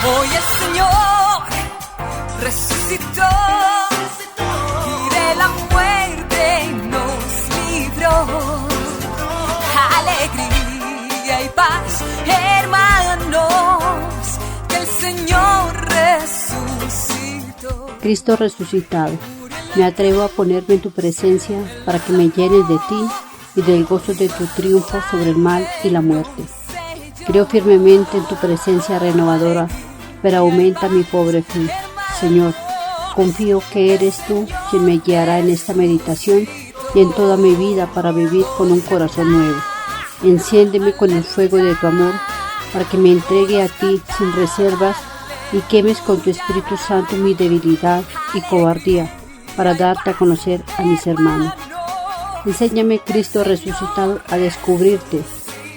Hoy el Señor resucitó y de la muerte nos libró. Alegría y paz, hermanos, que el Señor resucitó. Cristo resucitado, me atrevo a ponerme en tu presencia para que me llenes de ti y del gozo de tu triunfo sobre el mal y la muerte. Creo firmemente en tu presencia renovadora, pero aumenta mi pobre fe. Señor, confío que eres tú quien me guiará en esta meditación y en toda mi vida para vivir con un corazón nuevo. Enciéndeme con el fuego de tu amor para que me entregue a ti sin reservas y quemes con tu Espíritu Santo mi debilidad y cobardía para darte a conocer a mis hermanos. Enséñame, Cristo resucitado, a descubrirte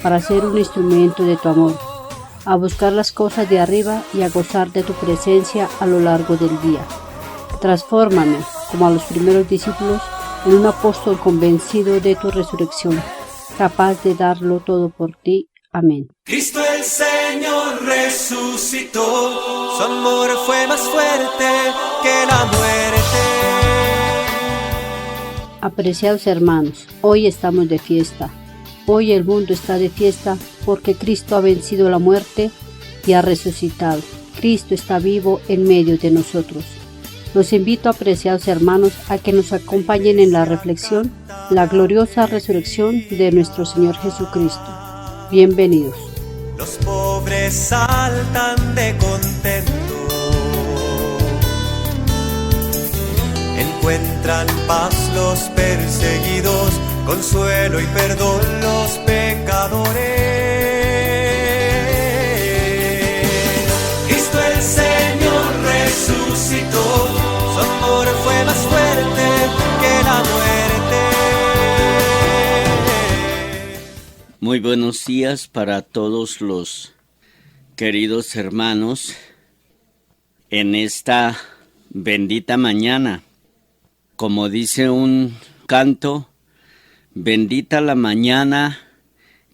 para ser un instrumento de tu amor, a buscar las cosas de arriba y a gozar de tu presencia a lo largo del día. Transfórmame, como a los primeros discípulos, en un apóstol convencido de tu resurrección, capaz de darlo todo por ti. Amén. Cristo el Señor resucitó, su amor fue más fuerte que la muerte. Apreciados hermanos, hoy estamos de fiesta. Hoy el mundo está de fiesta porque Cristo ha vencido la muerte y ha resucitado. Cristo está vivo en medio de nosotros. Los invito, apreciados hermanos, a que nos acompañen en la reflexión, la gloriosa resurrección de nuestro Señor Jesucristo. Bienvenidos. Los pobres saltan de contento, encuentran paz los perseguidos, consuelo y perdón los pecadores. Cristo el Señor resucitó, su amor fue más fuerte que la muerte. Muy buenos días para todos los queridos hermanos en esta bendita mañana. Como dice un canto, bendita la mañana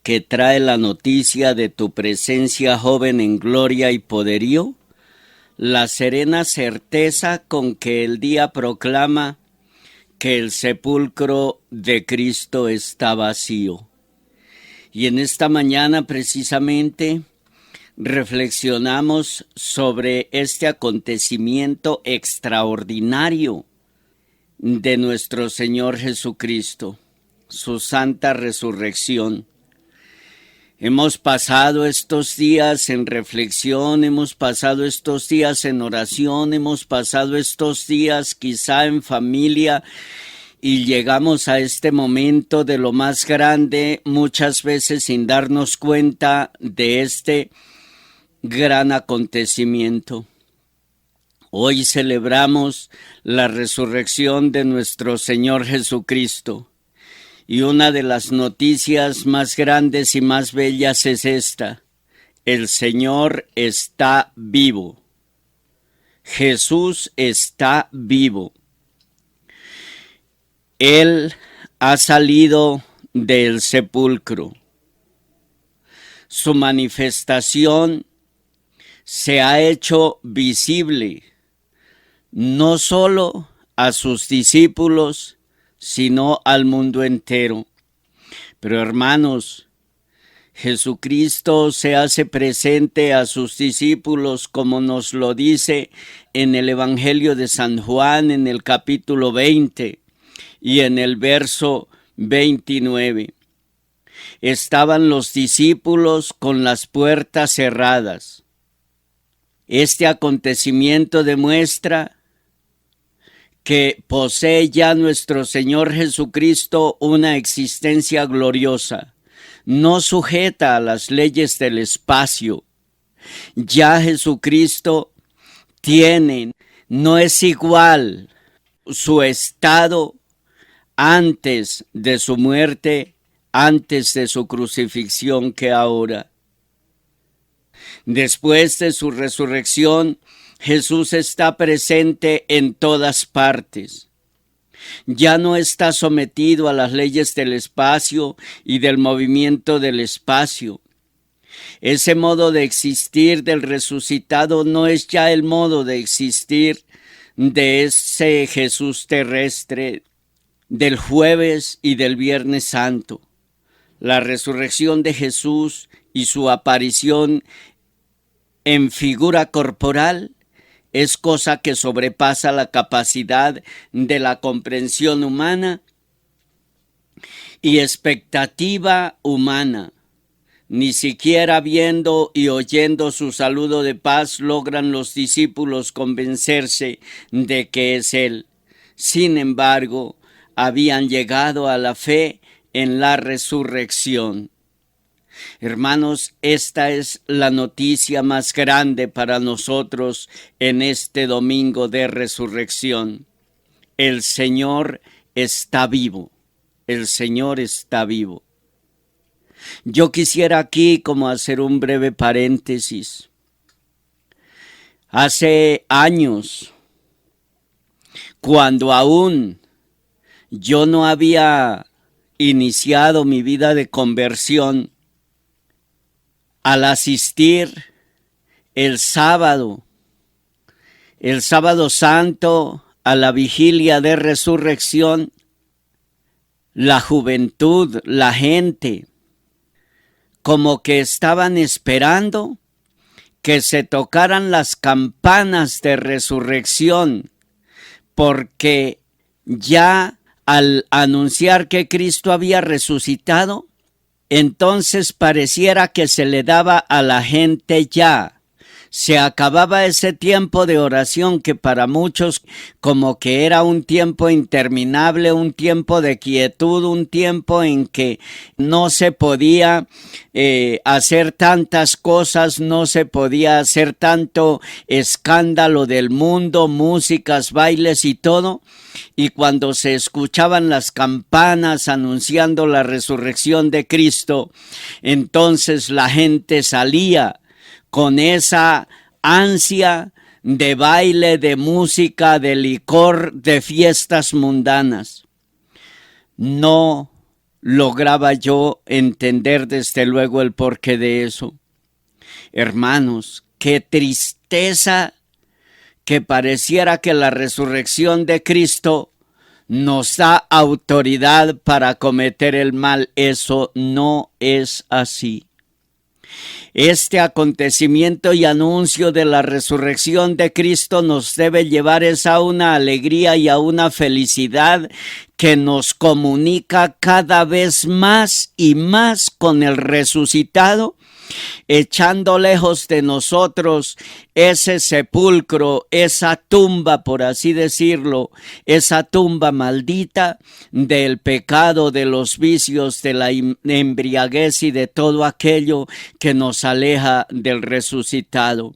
que trae la noticia de tu presencia, joven en gloria y poderío, la serena certeza con que el día proclama que el sepulcro de Cristo está vacío. Y en esta mañana precisamente reflexionamos sobre este acontecimiento extraordinario de nuestro Señor Jesucristo, su santa resurrección. Hemos pasado estos días en reflexión, hemos pasado estos días en oración, hemos pasado estos días quizá en familia y llegamos a este momento de lo más grande, muchas veces sin darnos cuenta de este gran acontecimiento. Hoy celebramos la resurrección de nuestro Señor Jesucristo. Y una de las noticias más grandes y más bellas es esta: el Señor está vivo. Jesús está vivo. Él ha salido del sepulcro. Su manifestación se ha hecho visible, no solo a sus discípulos, sino al mundo entero. Pero hermanos, Jesucristo se hace presente a sus discípulos, como nos lo dice en el Evangelio de San Juan, en el capítulo 20 y en el verso 29. Estaban los discípulos con las puertas cerradas. Este acontecimiento demuestra que posee ya nuestro Señor Jesucristo una existencia gloriosa, no sujeta a las leyes del espacio. Ya Jesucristo no es igual su estado antes de su muerte, antes de su crucifixión que ahora. Después de su resurrección, Jesús está presente en todas partes. Ya no está sometido a las leyes del espacio y del movimiento del espacio. Ese modo de existir del resucitado no es ya el modo de existir de ese Jesús terrestre del jueves y del Viernes Santo. La resurrección de Jesús y su aparición en figura corporal es cosa que sobrepasa la capacidad de la comprensión humana y expectativa humana. Ni siquiera viendo y oyendo su saludo de paz logran los discípulos convencerse de que es Él. Sin embargo, habían llegado a la fe en la resurrección. Hermanos, esta es la noticia más grande para nosotros en este domingo de resurrección. El Señor está vivo. El Señor está vivo. Yo quisiera aquí como hacer un breve paréntesis. Hace años, cuando aún yo no había iniciado mi vida de conversión, al asistir el sábado Santo a la vigilia de resurrección, la juventud, la gente, como que estaban esperando que se tocaran las campanas de resurrección, porque ya al anunciar que Cristo había resucitado, entonces pareciera que se le daba a la gente ya. Se acababa ese tiempo de oración que para muchos como que era un tiempo interminable, un tiempo de quietud, un tiempo en que no se podía hacer tantas cosas, no se podía hacer tanto escándalo del mundo, músicas, bailes y todo. Y cuando se escuchaban las campanas anunciando la resurrección de Cristo, entonces la gente salía con esa ansia de baile, de música, de licor, de fiestas mundanas. No lograba yo entender desde luego el porqué de eso. Hermanos, qué tristeza que pareciera que la resurrección de Cristo nos da autoridad para cometer el mal. Eso no es así. Este acontecimiento y anuncio de la resurrección de Cristo nos debe llevar a una alegría y a una felicidad que nos comunica cada vez más y más con el resucitado, echando lejos de nosotros ese sepulcro, esa tumba, por así decirlo, esa tumba maldita del pecado, de los vicios, de la embriaguez y de todo aquello que nos aleja del resucitado.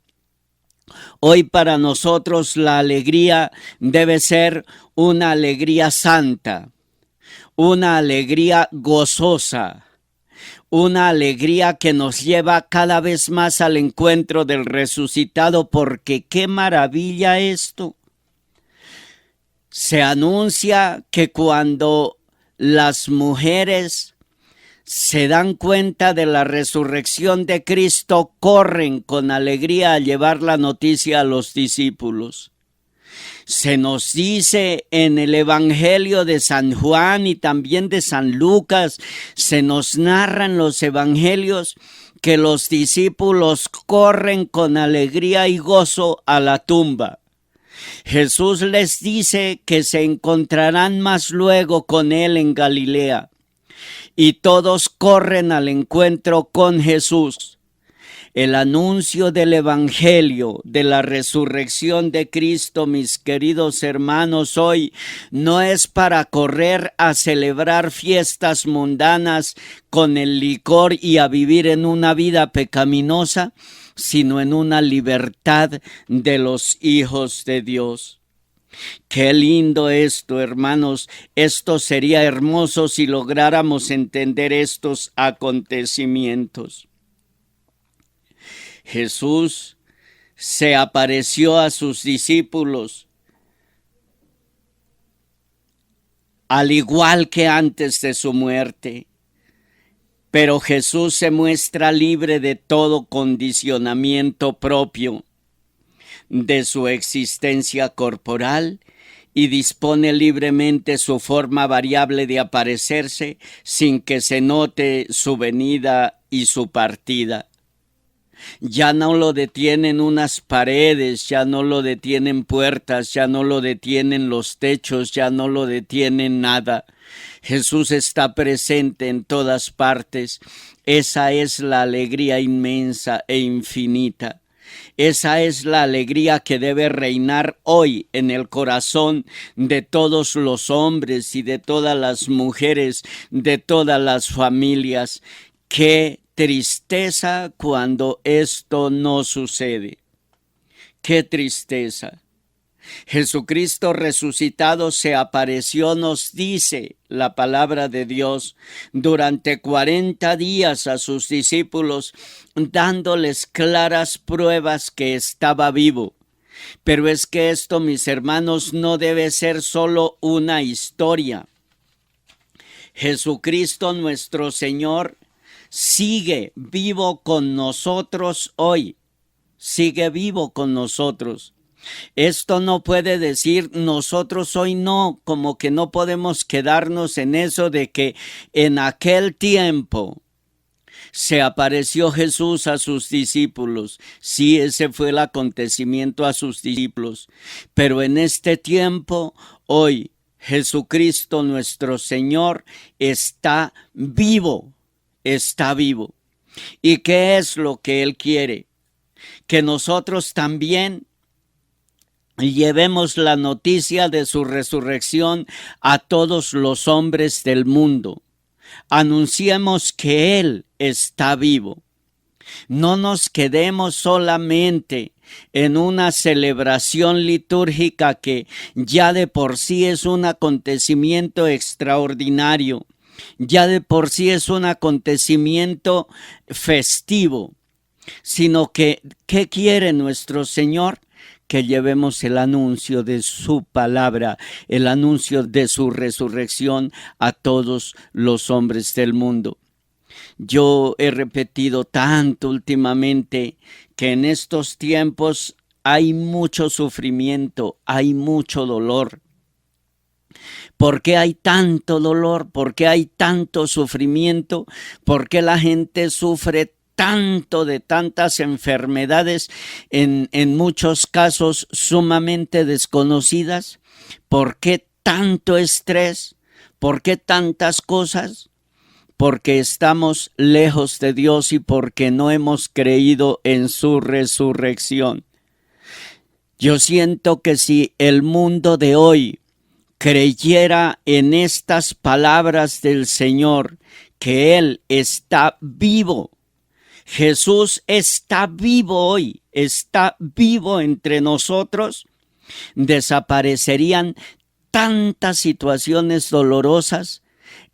Hoy para nosotros la alegría debe ser una alegría santa, una alegría gozosa, una alegría que nos lleva cada vez más al encuentro del resucitado, porque qué maravilla esto. Se anuncia que cuando las mujeres se dan cuenta de la resurrección de Cristo, corren con alegría a llevar la noticia a los discípulos. Se nos dice en el Evangelio de San Juan y también de San Lucas, se nos narran los evangelios que los discípulos corren con alegría y gozo a la tumba. Jesús les dice que se encontrarán más luego con él en Galilea, y todos corren al encuentro con Jesús. El anuncio del Evangelio de la resurrección de Cristo, mis queridos hermanos, hoy no es para correr a celebrar fiestas mundanas con el licor y a vivir en una vida pecaminosa, sino en una libertad de los hijos de Dios. Qué lindo esto, hermanos. Esto sería hermoso si lográramos entender estos acontecimientos. Jesús se apareció a sus discípulos al igual que antes de su muerte, pero Jesús se muestra libre de todo condicionamiento propio de su existencia corporal y dispone libremente su forma variable de aparecerse sin que se note su venida y su partida. Ya no lo detienen unas paredes, ya no lo detienen puertas, ya no lo detienen los techos, ya no lo detienen nada. Jesús está presente en todas partes. Esa es la alegría inmensa e infinita. Esa es la alegría que debe reinar hoy en el corazón de todos los hombres y de todas las mujeres, de todas las familias. ¡Qué tristeza cuando esto no sucede! ¡Qué tristeza! Jesucristo resucitado se apareció, nos dice la palabra de Dios, durante 40 días a sus discípulos, dándoles claras pruebas que estaba vivo. Pero es que esto, mis hermanos, no debe ser solo una historia. Jesucristo nuestro Señor sigue vivo con nosotros hoy, sigue vivo con nosotros. Esto no puede decir nosotros hoy no, como que no podemos quedarnos en eso de que en aquel tiempo se apareció Jesús a sus discípulos. Sí, ese fue el acontecimiento a sus discípulos. Pero en este tiempo, hoy, Jesucristo nuestro Señor está vivo, está vivo. ¿Y qué es lo que Él quiere? Que nosotros también llevemos la noticia de su resurrección a todos los hombres del mundo. Anunciemos que Él está vivo. No nos quedemos solamente en una celebración litúrgica que ya de por sí es un acontecimiento extraordinario, ya de por sí es un acontecimiento festivo, sino que, ¿qué quiere nuestro Señor? Que llevemos el anuncio de su palabra, el anuncio de su resurrección a todos los hombres del mundo. Yo he repetido tanto últimamente que en estos tiempos hay mucho sufrimiento, hay mucho dolor. ¿Por qué hay tanto dolor? ¿Por qué hay tanto sufrimiento? ¿Por qué la gente sufre tanto de tantas enfermedades, en muchos casos sumamente desconocidas? ¿Por qué tanto estrés? ¿Por qué tantas cosas? Porque estamos lejos de Dios y porque no hemos creído en su resurrección. Yo siento que si el mundo de hoy creyera en estas palabras del Señor, que Él está vivo, Jesús está vivo hoy, está vivo entre nosotros, desaparecerían tantas situaciones dolorosas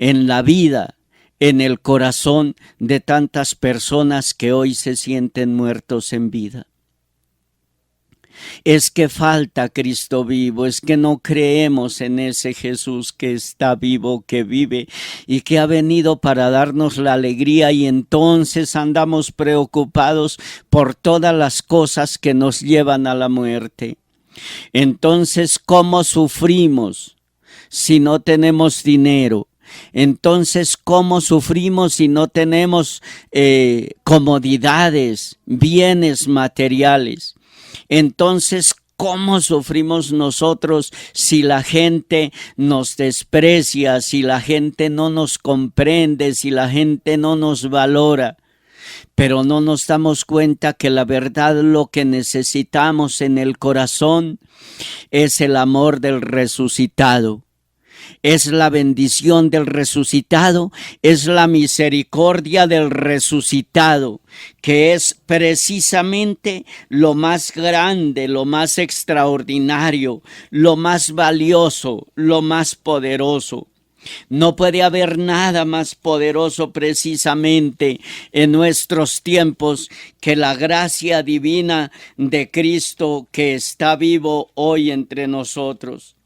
en la vida, en el corazón de tantas personas que hoy se sienten muertos en vida. Es que falta Cristo vivo, es que no creemos en ese Jesús que está vivo, que vive y que ha venido para darnos la alegría, y entonces andamos preocupados por todas las cosas que nos llevan a la muerte. Entonces, ¿cómo sufrimos si no tenemos dinero? Entonces, ¿cómo sufrimos si no tenemos comodidades, bienes materiales? Entonces, ¿cómo sufrimos nosotros si la gente nos desprecia, si la gente no nos comprende, si la gente no nos valora? Pero no nos damos cuenta que la verdad, lo que necesitamos en el corazón es el amor del resucitado. Es la bendición del resucitado, es la misericordia del resucitado, que es precisamente lo más grande, lo más extraordinario, lo más valioso, lo más poderoso. No puede haber nada más poderoso precisamente en nuestros tiempos que la gracia divina de Cristo que está vivo hoy entre nosotros.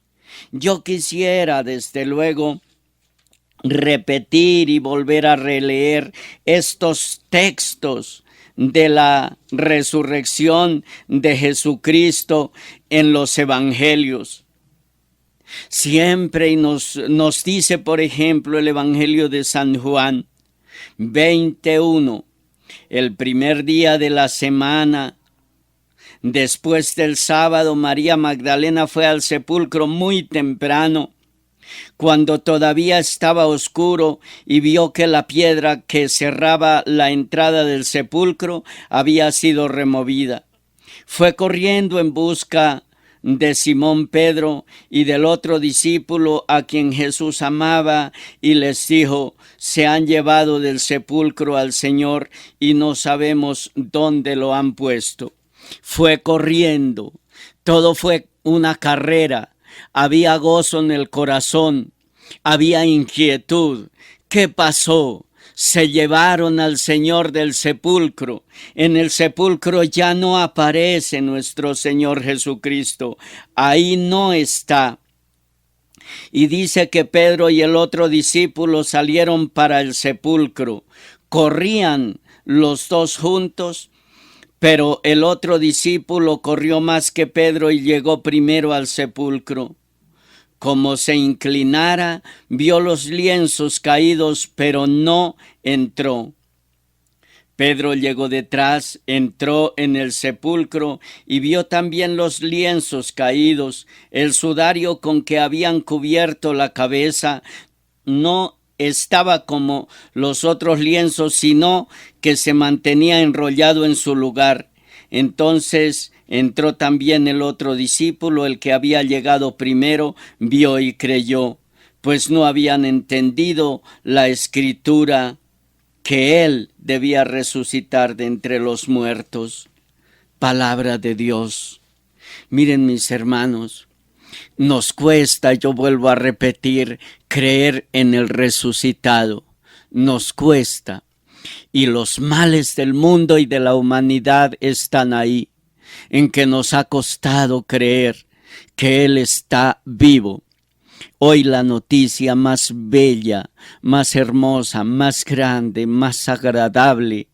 Yo quisiera, desde luego, repetir y volver a releer estos textos de la resurrección de Jesucristo en los evangelios. Siempre nos dice, por ejemplo, el Evangelio de San Juan 21, el primer día de la semana, después del sábado, María Magdalena fue al sepulcro muy temprano, cuando todavía estaba oscuro, y vio que la piedra que cerraba la entrada del sepulcro había sido removida. Fue corriendo en busca de Simón Pedro y del otro discípulo a quien Jesús amaba, y les dijo: se han llevado del sepulcro al Señor y no sabemos dónde lo han puesto. Fue corriendo, todo fue una carrera. Había gozo en el corazón, había inquietud. ¿Qué pasó? Se llevaron al Señor del sepulcro. En el sepulcro ya no aparece nuestro Señor Jesucristo. Ahí no está. Y dice que Pedro y el otro discípulo salieron para el sepulcro. Corrían los dos juntos, pero el otro discípulo corrió más que Pedro y llegó primero al sepulcro. Como se inclinara, vio los lienzos caídos, pero no entró. Pedro llegó detrás, entró en el sepulcro y vio también los lienzos caídos. El sudario con que habían cubierto la cabeza no estaba como los otros lienzos, sino que se mantenía enrollado en su lugar. Entonces entró también el otro discípulo, el que había llegado primero, vio y creyó, pues no habían entendido la escritura que él debía resucitar de entre los muertos. Palabra de Dios. Miren, mis hermanos, nos cuesta, yo vuelvo a repetir, creer en el resucitado. Nos cuesta. Y los males del mundo y de la humanidad están ahí, en que nos ha costado creer que Él está vivo. Hoy la noticia más bella, más hermosa, más grande, más agradable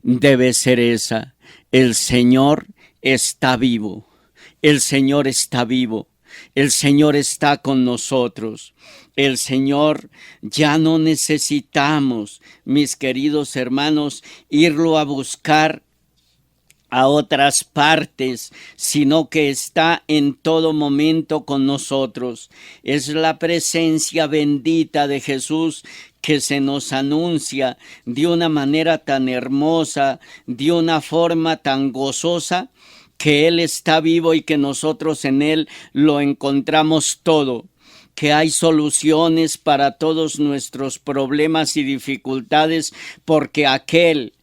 debe ser esa: el Señor está vivo, el Señor está vivo, el Señor está con nosotros. El Señor, ya no necesitamos, mis queridos hermanos, irlo a buscar a otras partes, sino que está en todo momento con nosotros. Es la presencia bendita de Jesús que se nos anuncia de una manera tan hermosa, de una forma tan gozosa, que Él está vivo y que nosotros en Él lo encontramos todo, que hay soluciones para todos nuestros problemas y dificultades, porque aquel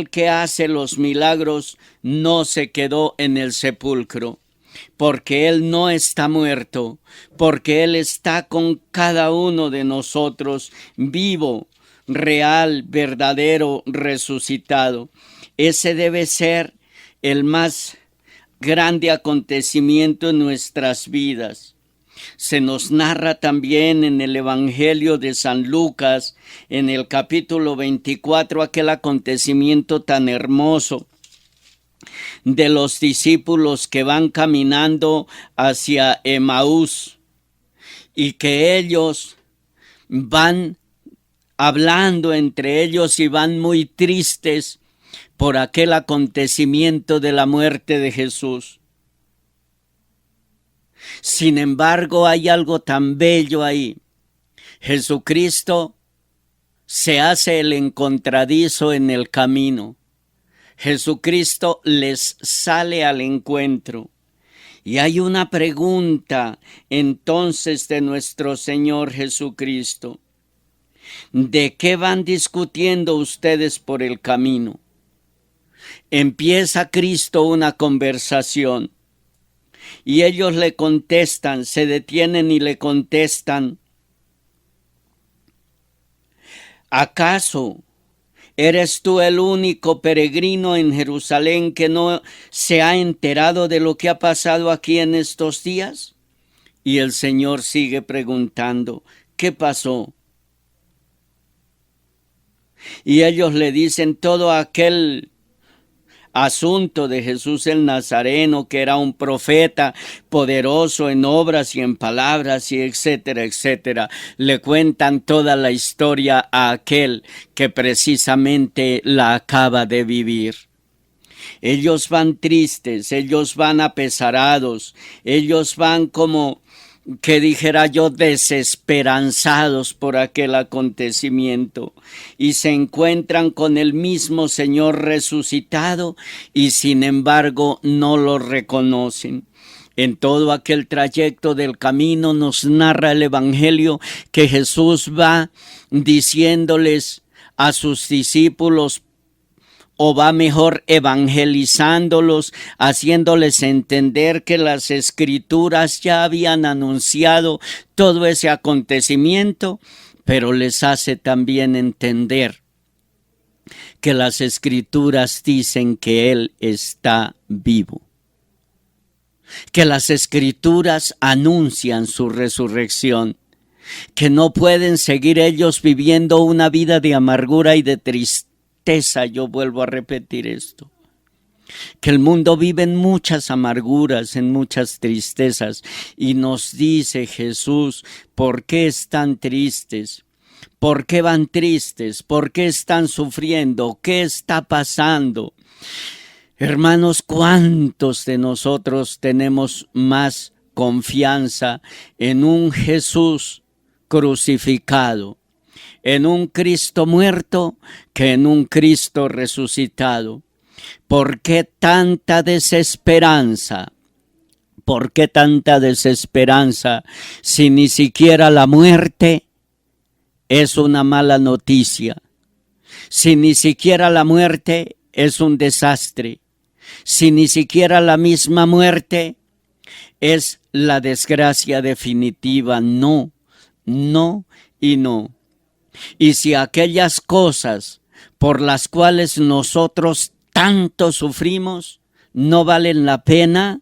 que hace los milagros no se quedó en el sepulcro, porque Él no está muerto, porque Él está con cada uno de nosotros, vivo, real, verdadero, resucitado. Ese debe ser el más grande acontecimiento en nuestras vidas. Se nos narra también en el Evangelio de San Lucas, en el capítulo 24, aquel acontecimiento tan hermoso de los discípulos que van caminando hacia Emaús y que ellos van hablando entre ellos y van muy tristes por aquel acontecimiento de la muerte de Jesús. Sin embargo, hay algo tan bello ahí. Jesucristo se hace el encontradizo en el camino. Jesucristo les sale al encuentro. Y hay una pregunta entonces de nuestro Señor Jesucristo: ¿de qué van discutiendo ustedes por el camino? Empieza Cristo una conversación. Y ellos le contestan, se detienen y le contestan: ¿acaso eres tú el único peregrino en Jerusalén que no se ha enterado de lo que ha pasado aquí en estos días? Y el Señor sigue preguntando: ¿qué pasó? Y ellos le dicen todo aquel asunto de Jesús el Nazareno, que era un profeta poderoso en obras y en palabras, y etcétera, etcétera. Le cuentan toda la historia a aquel que precisamente la acaba de vivir. Ellos van tristes, ellos van apesarados, ellos van como que dijera yo desesperanzados por aquel acontecimiento, y se encuentran con el mismo Señor resucitado y sin embargo no lo reconocen. En todo aquel trayecto del camino nos narra el Evangelio que Jesús va diciéndoles a sus discípulos, o va mejor evangelizándolos, haciéndoles entender que las Escrituras ya habían anunciado todo ese acontecimiento, pero les hace también entender que las Escrituras dicen que Él está vivo, que las Escrituras anuncian su resurrección, que no pueden seguir ellos viviendo una vida de amargura y de tristeza. Yo vuelvo a repetir esto, que el mundo vive en muchas amarguras, en muchas tristezas, y nos dice Jesús, ¿por qué están tristes? ¿Por qué van tristes? ¿Por qué están sufriendo? ¿Qué está pasando? Hermanos, ¿cuántos de nosotros tenemos más confianza en un Jesús crucificado, en un Cristo muerto, que en un Cristo resucitado? ¿Por qué tanta desesperanza? ¿Por qué tanta desesperanza si ni siquiera la muerte es una mala noticia? Si ni siquiera la muerte es un desastre. Si ni siquiera la misma muerte es la desgracia definitiva. No, no y no. Y si aquellas cosas por las cuales nosotros tanto sufrimos no valen la pena,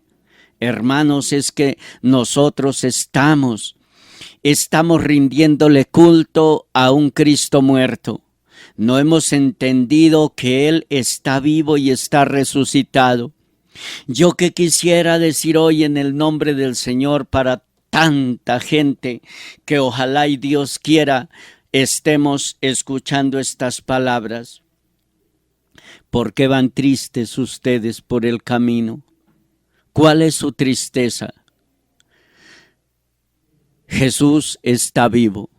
hermanos, es que nosotros estamos rindiéndole culto a un Cristo muerto. No hemos entendido que Él está vivo y está resucitado. Yo que quisiera decir hoy en el nombre del Señor para tanta gente, que ojalá y Dios quiera estemos escuchando estas palabras. ¿Por qué van tristes ustedes por el camino? ¿Cuál es su tristeza? Jesús está vivo.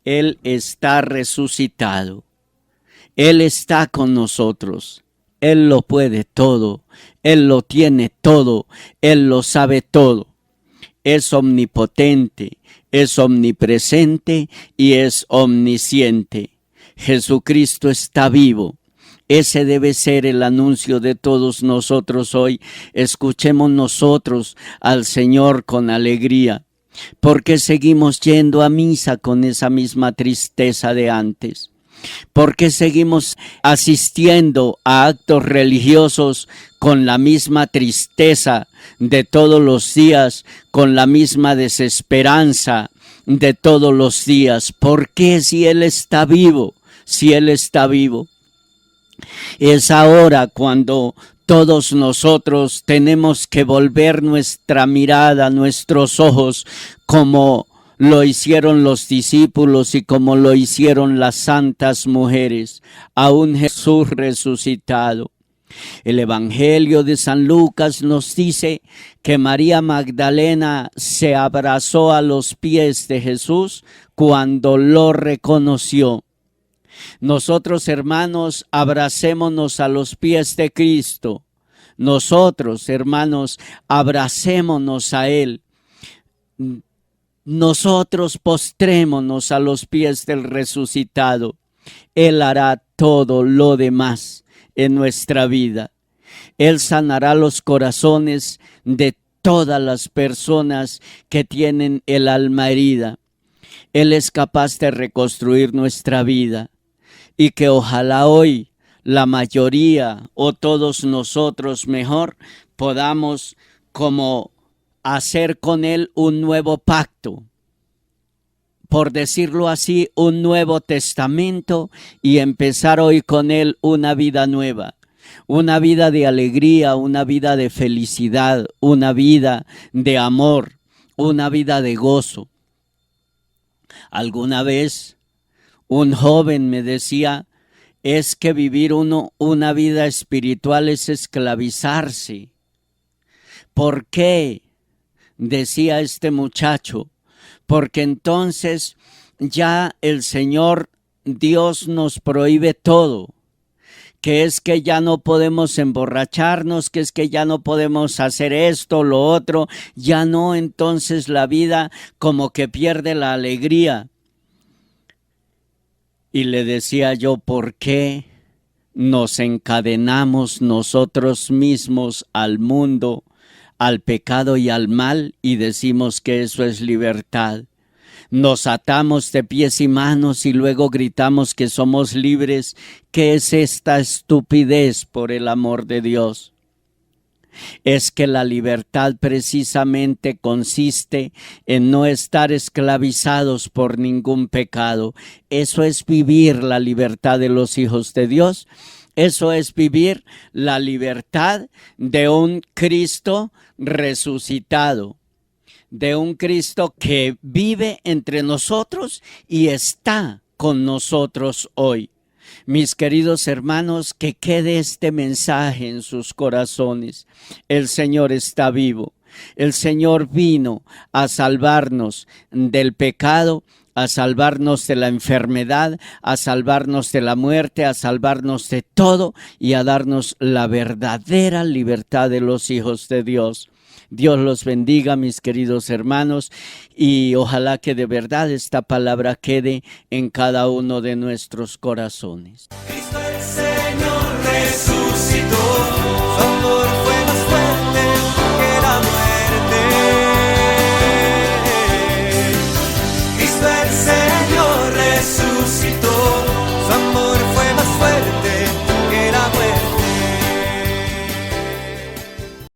Él está resucitado. Él está con nosotros. Él lo puede todo. Él lo tiene todo. Él lo sabe todo. Es omnipotente, es omnipresente y es omnisciente. Jesucristo está vivo. Ese debe ser el anuncio de todos nosotros hoy. Escuchemos nosotros al Señor con alegría. ¿Por qué seguimos yendo a misa con esa misma tristeza de antes? ¿Por qué seguimos asistiendo a actos religiosos con la misma tristeza de todos los días, con la misma desesperanza de todos los días? ¿Por qué si Él está vivo? Si Él está vivo. Es ahora cuando todos nosotros tenemos que volver nuestra mirada, nuestros ojos, como lo hicieron los discípulos y como lo hicieron las santas mujeres, a un Jesús resucitado. El Evangelio de San Lucas nos dice que María Magdalena se abrazó a los pies de Jesús cuando lo reconoció. Nosotros, hermanos, abracémonos a los pies de Cristo. Nosotros, hermanos, abracémonos a Él. Nosotros postrémonos a los pies del resucitado. Él hará todo lo demás en nuestra vida. Él sanará los corazones de todas las personas que tienen el alma herida. Él es capaz de reconstruir nuestra vida. Y que ojalá hoy la mayoría o todos nosotros mejor podamos como hacer con Él un nuevo pacto. por decirlo así, un nuevo testamento y empezar hoy con él una vida nueva. Una vida de alegría, una vida de felicidad, una vida de amor, una vida de gozo. Alguna vez un joven me decía, es que vivir una vida espiritual es esclavizarse. ¿Por qué? Decía este muchacho, porque entonces ya el Señor Dios nos prohíbe todo. Que es que ya no podemos emborracharnos, que es que ya no podemos hacer esto, lo otro, ya no, entonces la vida como que pierde la alegría. Y le decía yo, ¿por qué nos encadenamos nosotros mismos al mundo, al pecado y al mal y decimos que eso es libertad? Nos atamos de pies y manos y luego gritamos que somos libres. ¿Qué es esta estupidez, por el amor de Dios? Es que la libertad precisamente consiste en no estar esclavizados por ningún pecado. Eso es vivir la libertad de los hijos de Dios. Eso es vivir la libertad de un Cristo resucitado. De un Cristo que vive entre nosotros y está con nosotros hoy. Mis queridos hermanos, que quede este mensaje en sus corazones. El Señor está vivo. El Señor vino a salvarnos del pecado, a salvarnos de la enfermedad, a salvarnos de la muerte, a salvarnos de todo y a darnos la verdadera libertad de los hijos de Dios. Dios los bendiga, mis queridos hermanos, y ojalá que de verdad esta palabra quede en cada uno de nuestros corazones.